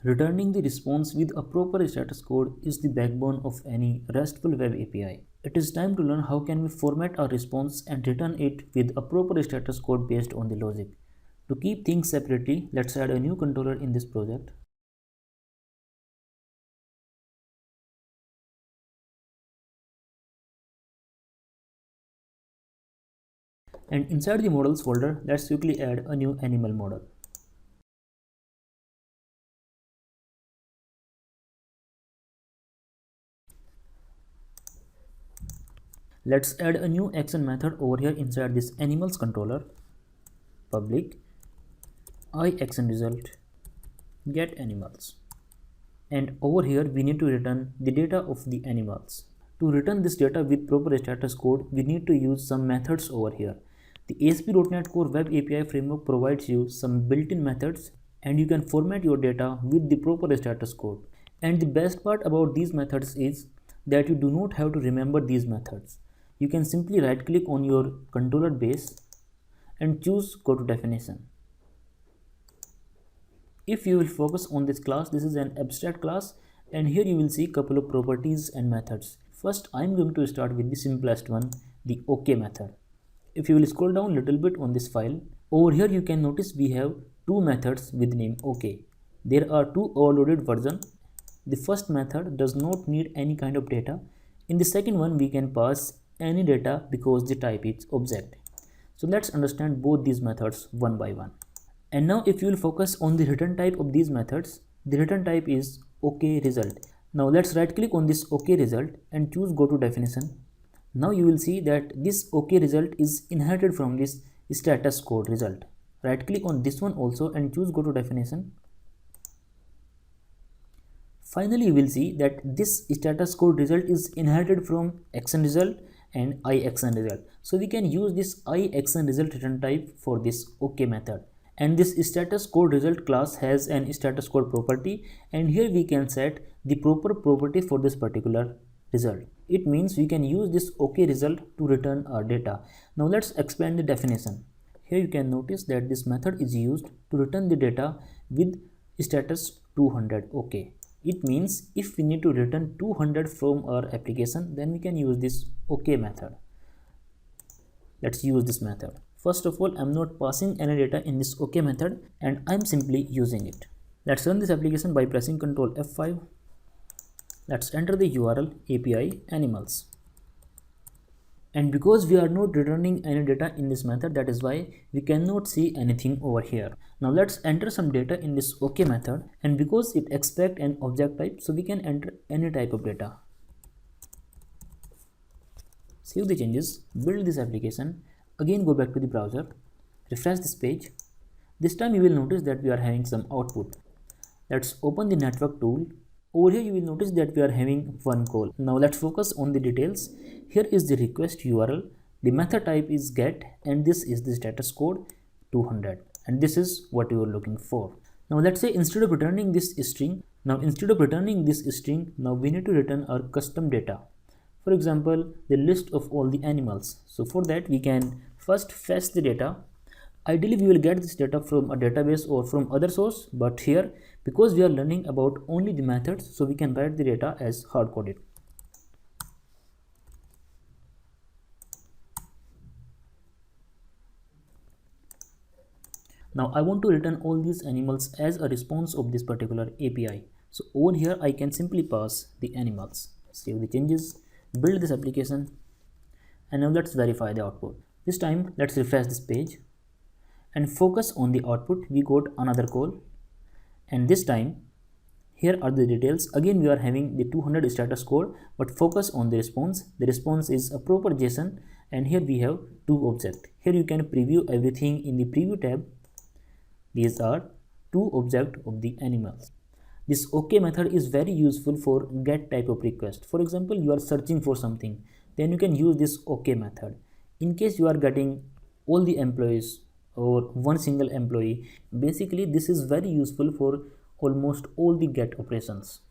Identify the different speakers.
Speaker 1: Returning the response with a proper status code is the backbone of any RESTful web API. It is time to learn how can we format our response and return it with a proper status code based on the logic. To keep things separately, let's add a new controller in this project. And inside the models folder, let's quickly add a new animal model. Let's add a new action method over here inside this animals controller. Public iActionResult get animals. And over here we need to return the data of the animals. To return this data with proper status code, we need to use some methods over here. The ASP.NET Core Web API framework provides you some built-in methods and you can format your data with the proper status code. And the best part about these methods is that you do not have to remember these methods. You can simply right click on your controller base and choose go to definition. If you will focus on this class, this is an abstract class and here you will see couple of properties and methods. First, I am going to start with the simplest one, the OK method. If you will scroll down a little bit on this file, over here you can notice we have two methods with name OK. There are two overloaded versions. The first method does not need any kind of data. In the second one, we can pass any data because the type is object. So let's understand both these methods one by one. And now if you will focus on the return type of these methods, the return type is OK result. Now let's right click on this OK result and choose go to definition. Now you will see that this OK result is inherited from this status code result. Right click on this one also and choose go to definition. Finally, you will see that this status code result is inherited from action result and iAction result. So we can use this iAction result return type for this OK method. And this status code result class has an status code property and here we can set the proper property for this particular result. It means we can use this OK result to return our data. Now let's expand the definition. Here you can notice that this method is used to return the data with status 200 OK. It means if we need to return 200 from our application, then we can use this OK method. Let's use this method. First of all, I'm not passing any data in this OK method and I'm simply using it. Let's run this application by pressing Ctrl F5. Let's enter the URL API animals. And because we are not returning any data in this method, that is why we cannot see anything over here. Now let's enter some data in this OK method, and because it expects an object type, so we can enter any type of data. Save the changes, build this application, again go back to the browser, refresh this page. This time you will notice that we are having some output. Let's open the network tool. Over here you will notice that we are having one call. Now let's focus on the details. Here is the request URL, the method type is get, and this is the status code 200, and this is what you are looking for. Now let's say instead of returning this string, now we need to return our custom data. For example, the list of all the animals. So for that we can first fetch the data. Ideally we will get this data from a database or from other source, but here because we are learning about only the methods, so we can write the data as hard-coded. Now I want to return all these animals as a response of this particular API. So over here I can simply pass the animals. Save the changes, build this application, and now let's verify the output. This time let's refresh this page and focus on the output. We got another call, and this time here are the details. Again we are having the 200 status code, but focus on the response. The response is a proper JSON, and here we have two objects. Here you can preview everything in the preview tab. These are two objects of the animals. This OK method is very useful for get type of request. For example, you are searching for something, then you can use this OK method. In case you are getting all the employees or one single employee, basically this is very useful for almost all the get operations.